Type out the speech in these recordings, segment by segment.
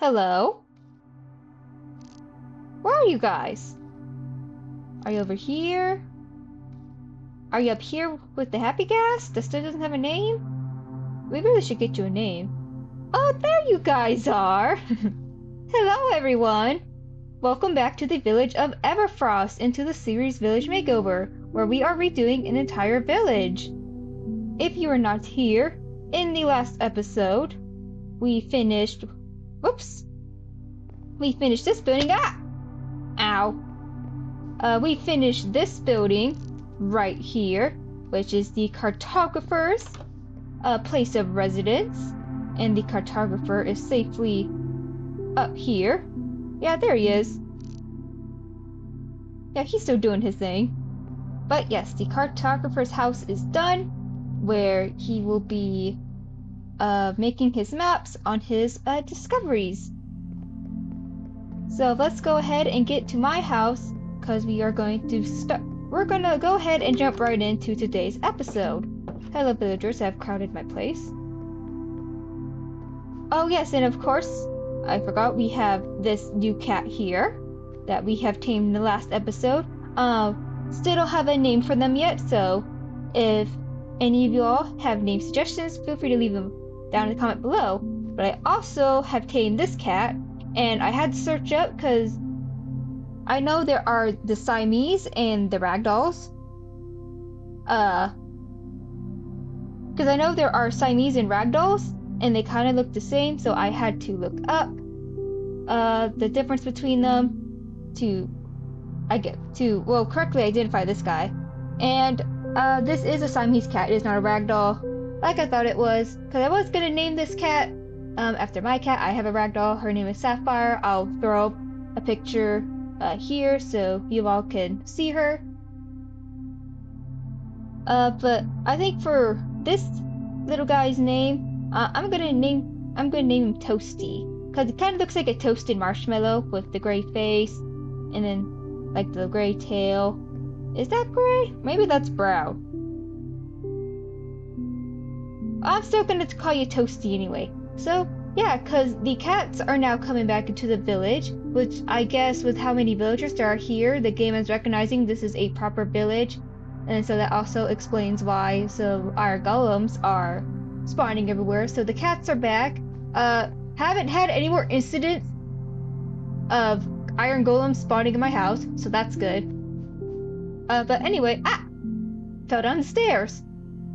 Hello? Where are you guys? Are you over here? Are you up here with the happy gas that still doesn't have a name? We really should get you a name. Oh, there you guys are! Hello, everyone! Welcome back to the village of Everfrost into the series Village Makeover, where we are redoing an entire village. If you are not here, in the last episode, we finished this building. Ow! We finished this building right here, which is the cartographer's place of residence, and the cartographer is safely up here. Yeah, there he is. Yeah, he's still doing his thing. But yes, the cartographer's house is done, where he will be making his maps on his discoveries. So let's go ahead and get to my house, because we're gonna go ahead and jump right into today's episode. Hello villagers, I've crowded my place. Oh yes, and of course, I forgot we have this new cat here that we have tamed in the last episode. Still don't have a name for them yet, so if any of you all have name suggestions, feel free to leave them down in the comment below. But I also have tamed this cat, and I had to search up because I know there are the Siamese and the ragdolls. Because I know there are Siamese and ragdolls, and they kind of look the same, so I had to look up the difference between them to correctly identify this guy. And this is a Siamese cat. It is not a ragdoll, like I thought it was, because I was gonna name this cat after my cat. I have a ragdoll. Her name is Sapphire. I'll throw a picture here so you all can see her. But I think for this little guy's name, I'm gonna name him Toasty, because it kind of looks like a toasted marshmallow with the gray face and then like the gray tail. Is that gray? Maybe that's brown. I'm still gonna call you Toasty anyway. So yeah, because the cats are now coming back into the village, which I guess with how many villagers there are here, the game is recognizing this is a proper village. And so that also explains why our golems are spawning everywhere. So the cats are back. Haven't had any more incidents of iron golems spawning in my house, so that's good. But anyway, fell down the stairs.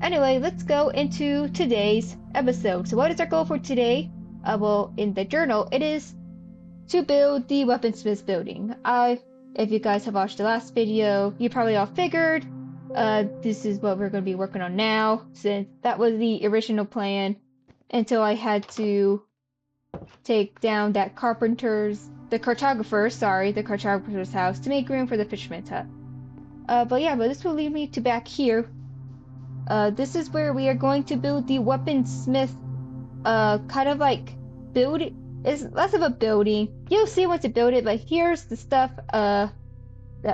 Anyway, let's go into today's episode. So what is our goal for today? Well, in the journal, it is to build the weaponsmith building. If you guys have watched the last video, you probably all figured this is what we're going to be working on now, since that was the original plan until I had to take down the cartographer's house to make room for the fisherman's hut. But this will lead me to back here. This is where we are going to build the weaponsmith, kind of like build. It's less of a building. You'll see once you build it, but here's the stuff that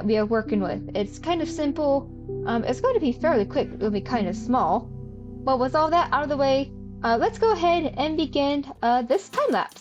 we are working with. It's kind of simple. It's going to be fairly quick. It'll be kind of small. But with all that out of the way, let's go ahead and begin this time lapse.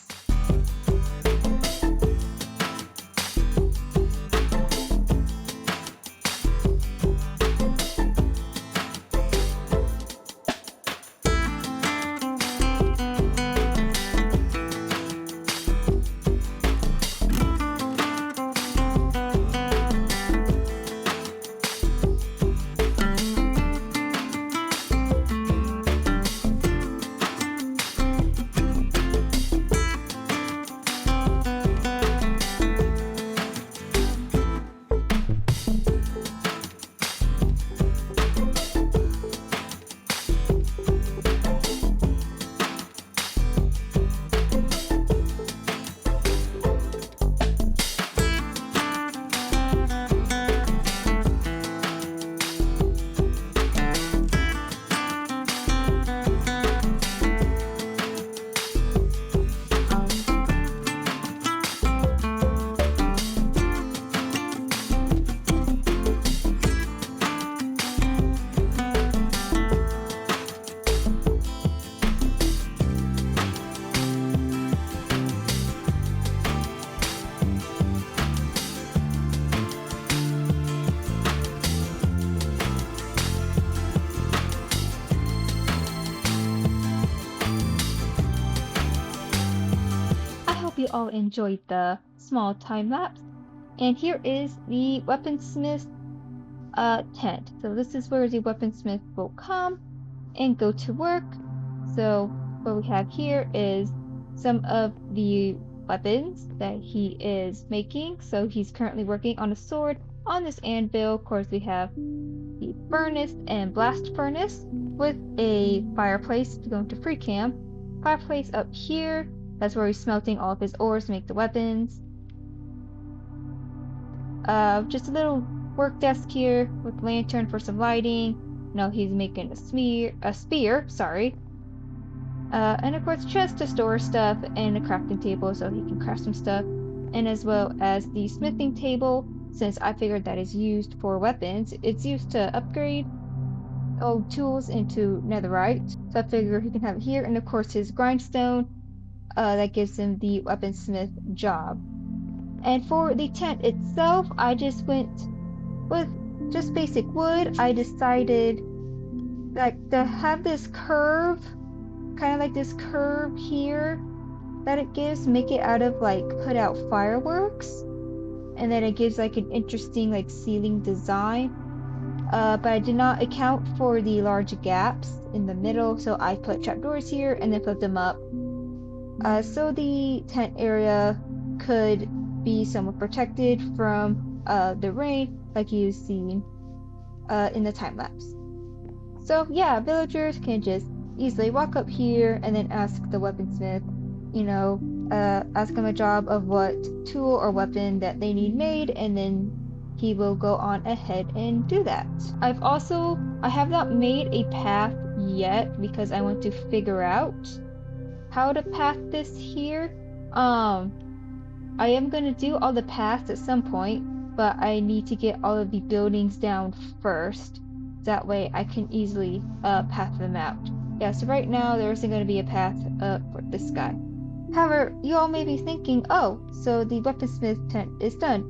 you all enjoyed the small time lapse. And here is the weaponsmith tent. So this is where the weaponsmith will come and go to work. So what we have here is some of the weapons that he is making. So he's currently working on a sword on this anvil. Of course, we have the furnace and blast furnace with a fireplace to go into free cam. Fireplace up here, that's where he's smelting all of his ores to make the weapons. Just a little work desk here with lantern for some lighting. No, he's making a spear, sorry. And of course, chest to store stuff and a crafting table so he can craft some stuff. And as well as the smithing table, since I figured that is used for weapons. It's used to upgrade old tools into netherite. So I figure he can have it here. And of course, his grindstone, that gives him the weaponsmith job. And for the tent itself, I just went with just basic wood. I decided like to have this curve, kind of like this curve here that it gives, make it out of like put out fireworks, and then it gives like an interesting like ceiling design. But I did not account for the large gaps in the middle, so I put trapdoors here and then put them up, so the tent area could be somewhat protected from the rain, like you've seen in the time lapse. So yeah, villagers can just easily walk up here and then ask the weaponsmith, ask him a job of what tool or weapon that they need made, and then he will go on ahead and do that. I have not made a path yet because I want to figure out how to path this here. I am going to do all the paths at some point, but I need to get all of the buildings down first. That way I can easily path them out. Yeah, so right now there isn't going to be a path for this guy. However, you all may be thinking, oh, so the weaponsmith tent is done.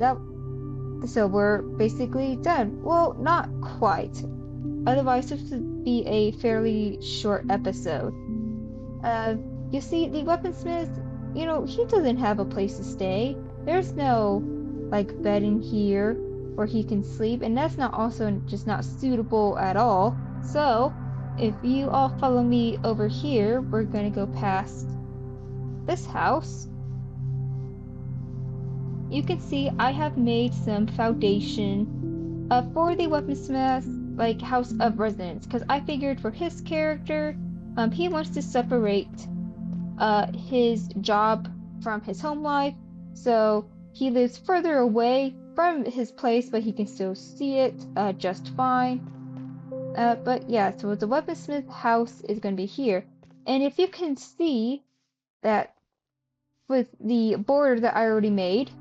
So we're basically done. Well, not quite. Otherwise, this would be a fairly short episode. You see, the weaponsmith, he doesn't have a place to stay. There's no, bed in here where he can sleep, and that's just not suitable at all. So, if you all follow me over here, we're gonna go past this house. You can see I have made some foundation for the weaponsmith, house of residence, because I figured for his character, he wants to separate his job from his home life, so he lives further away from his place, but he can still see it just fine. But yeah, so the weaponsmith house is going to be here, and if you can see that with the border that I already made,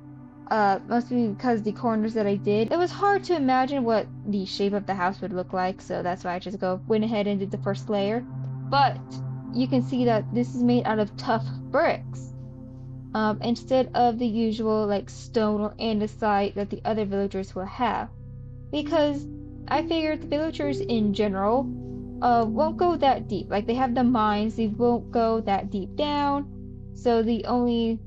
mostly because the corners that I did, it was hard to imagine what the shape of the house would look like, so that's why I just went ahead and did the first layer. But you can see that this is made out of tough bricks, instead of the usual stone or andesite that the other villagers will have, because I figured the villagers in general won't go that deep. They have the mines, they won't go that deep down, so the only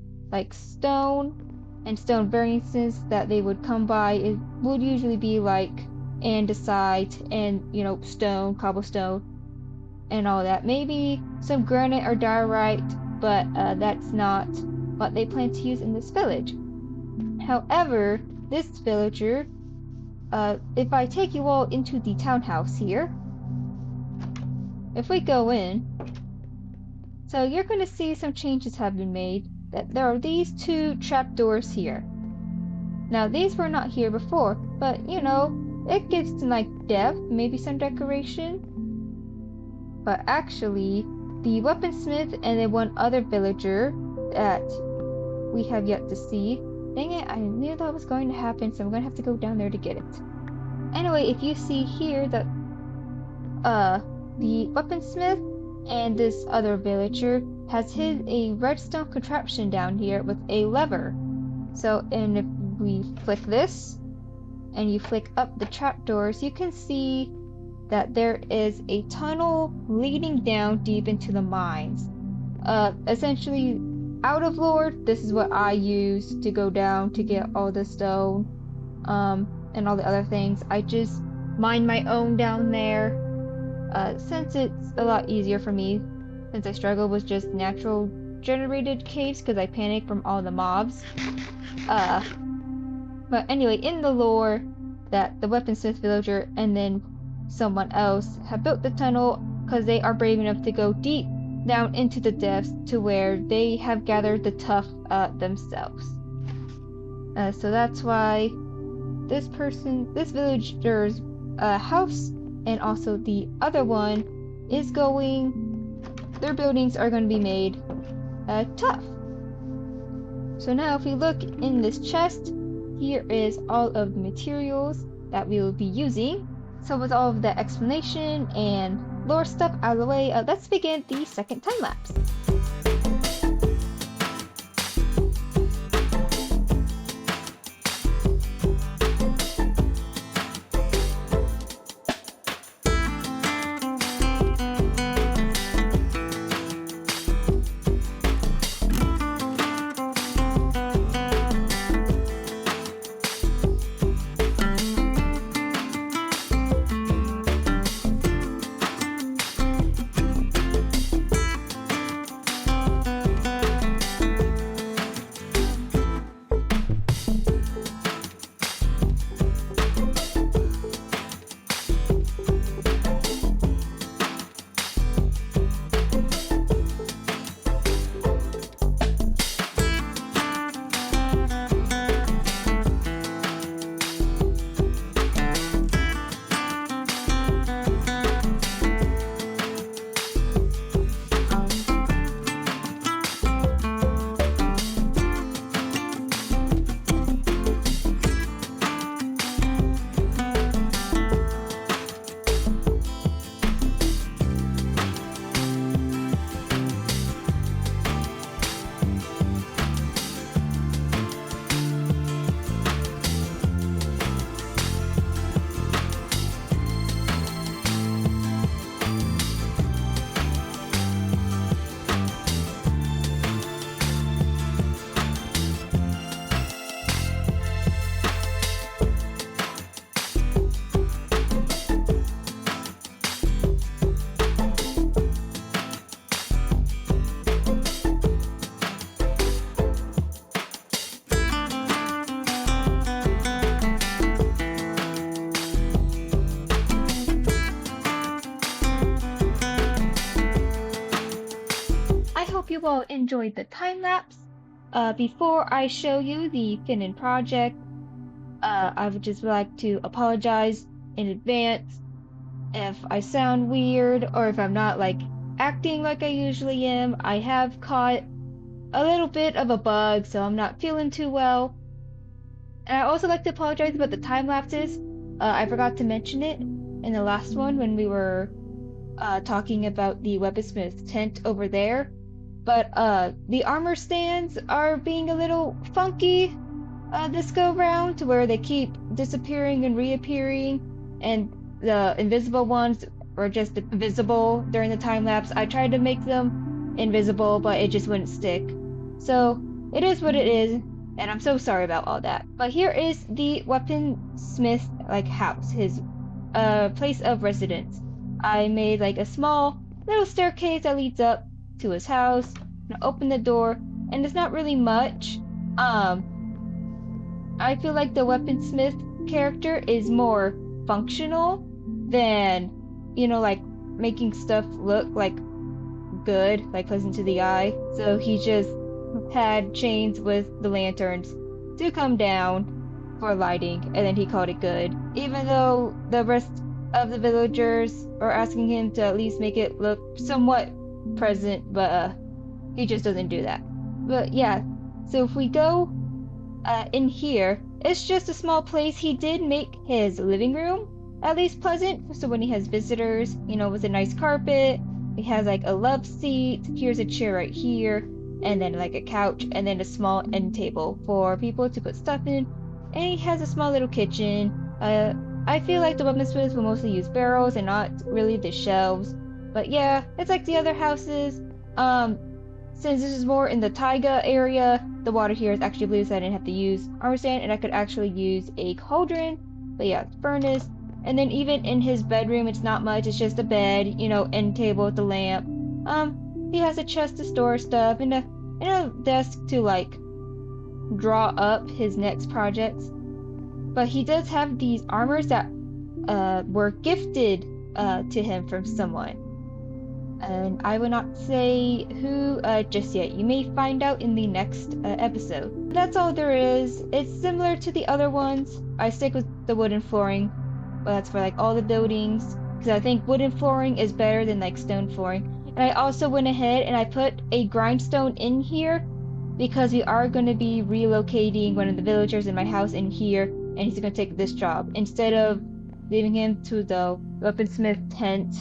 stone and stone variances that they would come by would usually be andesite and stone, cobblestone, and all that. Maybe some granite or diorite, but that's not what they plan to use in this village. However, this villager, if I take you all into the townhouse here, if we go in, so you're going to see some changes have been made. That there are these two trapdoors here. Now these were not here before, but it gives some depth, maybe some decoration. But actually, the weaponsmith and then one other villager that we have yet to see. Dang it, I knew that was going to happen, so I'm going to have to go down there to get it. Anyway, if you see here that the weaponsmith and this other villager has hid a redstone contraption down here with a lever. So, and if we flick this, and you flick up the trapdoors, you can see that there is a tunnel leading down deep into the mines. Essentially, out of lore, this is what I use to go down to get all the stone, and all the other things. I just mine my own down there, since it's a lot easier for me, since I struggle with just natural generated caves because I panic from all the mobs. But anyway, in the lore, that the weaponsmith villager and then someone else have built the tunnel because they are brave enough to go deep down into the depths to where they have gathered the tuff themselves. So that's why this villager's house and also the other one is their buildings are going to be made tough. So now if we look in this chest, here is all of the materials that we will be using. So with all of the explanation and lore stuff out of the way, let's begin the second time lapse. Hope you all enjoyed the time lapse. Before I show you the finished project, I would just like to apologize in advance if I sound weird or if I'm not like acting like I usually am. I have caught a little bit of a bug, so I'm not feeling too well. And I also like to apologize about the time lapses. I forgot to mention it in the last one when we were talking about the weaponsmith tent over there. But the armor stands are being a little funky this go round, to where they keep disappearing and reappearing, and the invisible ones were just visible during the time lapse. I tried to make them invisible, but it just wouldn't stick. So it is what it is, and I'm so sorry about all that. But here is the weaponsmith house, his place of residence. I made like a small little staircase that leads up to his house, and open the door, and it's not really much. I feel like the weaponsmith character is more functional than, like making stuff look like good, like pleasant to the eye. So he just had chains with the lanterns to come down for lighting, and then he called it good. Even though the rest of the villagers are asking him to at least make it look somewhat present, but he just doesn't do that. But yeah, so if we go in here, it's just a small place. He did make his living room at least pleasant, so when he has visitors, with a nice carpet, he has like a love seat, here's a chair right here, and then like a couch, and then a small end table for people to put stuff in, and he has a small little kitchen. I feel like the weaponsmiths will mostly use barrels and not really the shelves, but yeah, it's like the other houses. since this is more in the taiga area, the water here is actually blue, so I didn't have to use armor stand, and I could actually use a cauldron. But yeah, furnace. And then even in his bedroom, it's not much. It's just a bed, you know, end table with the lamp. He has a chest to store stuff and a desk to like draw up his next projects. But he does have these armors that were gifted to him from someone. And I will not say who just yet. You may find out in the next episode. That's all there is. It's similar to the other ones. I stick with the wooden flooring, but that's for like all the buildings, because I think wooden flooring is better than like stone flooring. And I also went ahead and I put a grindstone in here because we are going to be relocating one of the villagers in my house in here, and he's going to take this job instead of leaving him to the weaponsmith tent.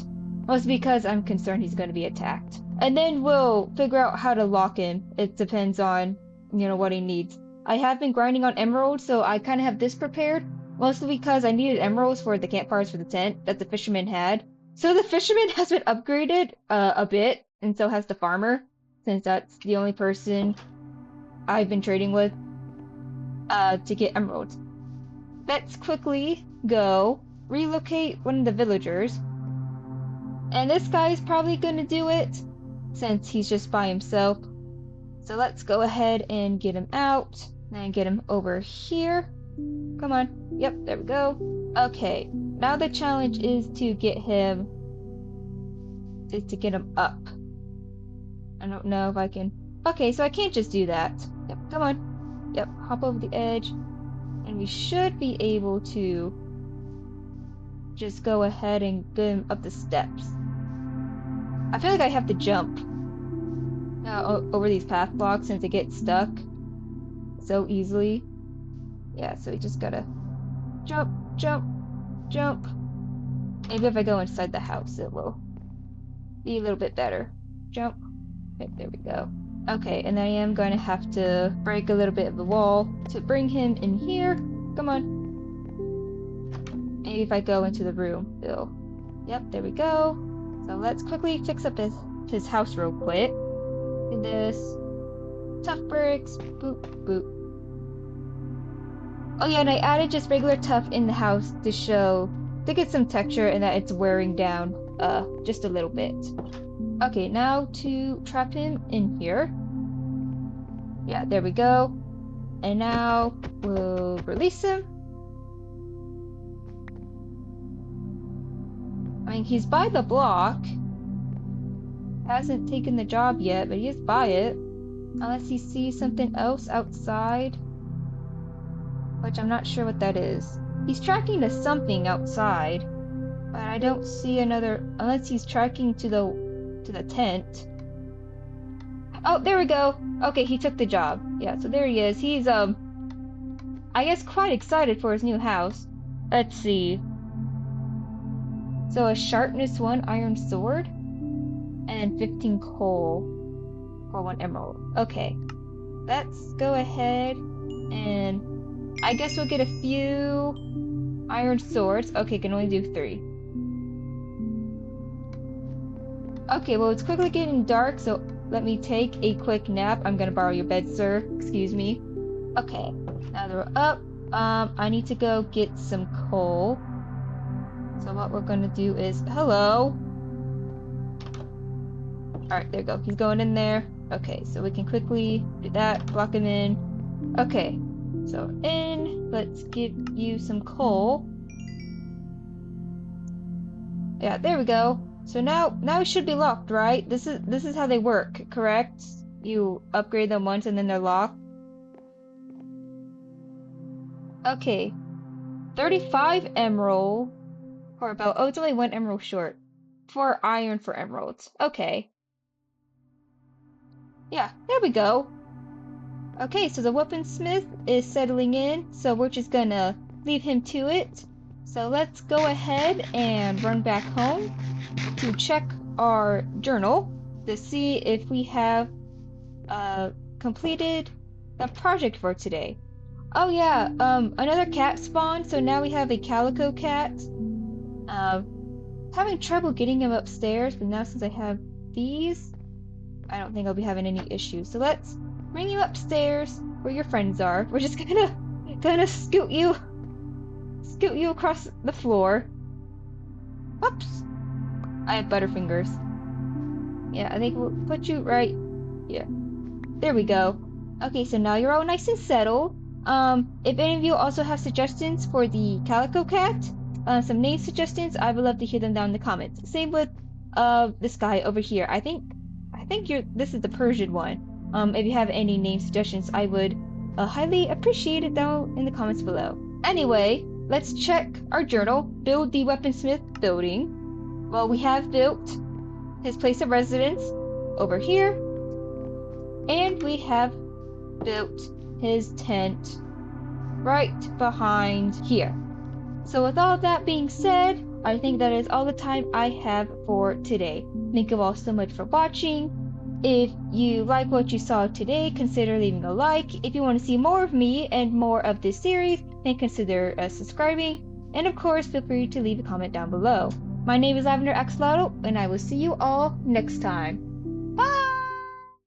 Mostly because I'm concerned he's going to be attacked. And then we'll figure out how to lock him. It depends on, you know, what he needs. I have been grinding on emeralds, so I kind of have this prepared. Mostly because I needed emeralds for the campfires for the tent that the fisherman had. So the fisherman has been upgraded a bit, and so has the farmer, since that's the only person I've been trading with to get emeralds. Let's quickly go relocate one of the villagers. And this guy's probably going to do it, since he's just by himself. So let's go ahead and get him out, and get him over here. Come on. Yep, there we go. Okay, now the challenge is to get him up. I don't know if I can... Okay, so I can't just do that. Yep, come on. Yep, hop over the edge. And we should be able to just go ahead and get him up the steps. I feel like I have to jump over these path blocks since it gets stuck so easily. Yeah, so we just gotta jump, jump, jump. Maybe if I go inside the house, it will be a little bit better. Jump. Okay, there we go. Okay, and then I am going to have to break a little bit of the wall to bring him in here. Come on. Maybe if I go into the room, it'll... Yep, there we go. So let's quickly fix up his house real quick. Do this. Tough bricks. Boop, boop. Oh yeah, and I added just regular tough in the house to get some texture and that it's wearing down just a little bit. Okay, now to trap him in here. Yeah, there we go. And now we'll release him. I mean, he's by the block. Hasn't taken the job yet, but he is by it. Unless he sees something else outside. Which I'm not sure what that is. He's tracking to something outside. But I don't see another... Unless he's tracking to the tent. Oh, there we go. Okay, he took the job. Yeah, so there he is. He's, I guess quite excited for his new house. Let's see. So a sharpness 1 iron sword and 15 coal for 1 emerald. Okay, let's go ahead and I guess we'll get a few iron swords. Okay, can only do 3. Okay, well it's quickly getting dark, so let me take a quick nap. I'm gonna borrow your bed, sir. Excuse me. Okay, now that we're up, I need to go get some coal. So what we're gonna do is, hello. Alright, there we go. He's going in there. Okay, so we can quickly do that, block him in. Okay, so in, let's give you some coal. Yeah, there we go. So now it should be locked, right? This is how they work, correct? You upgrade them once and then they're locked. Okay. 35 emerald for about... Oh, it's only 1 emerald short. 4 iron for emeralds. Okay. Yeah, there we go. Okay, so the weaponsmith is settling in, so we're just gonna leave him to it. So let's go ahead and run back home to check our journal to see if we have completed the project for today. Oh yeah, another cat spawned, so now we have a calico cat. Having trouble getting him upstairs, but now since I have these, I don't think I'll be having any issues. So let's bring you upstairs where your friends are. We're just gonna scoot you across the floor. Oops. I have butterfingers. Yeah, I think we'll put you right. Yeah. There we go. Okay, so now you're all nice and settled. If any of you also have suggestions for the Calico Cat, some name suggestions, I would love to hear them down in the comments. Same with this guy over here. I think this is the Persian one. If you have any name suggestions, I would highly appreciate it down in the comments below. Anyway, let's check our journal. Build the weaponsmith building. Well, we have built his place of residence over here, and we have built his tent right behind here. So with all that being said, I think that is all the time I have for today. Thank you all so much for watching. If you like what you saw today, consider leaving a like. If you want to see more of me and more of this series, then consider subscribing. And of course, feel free to leave a comment down below. My name is Lavender Axolotl, and I will see you all next time.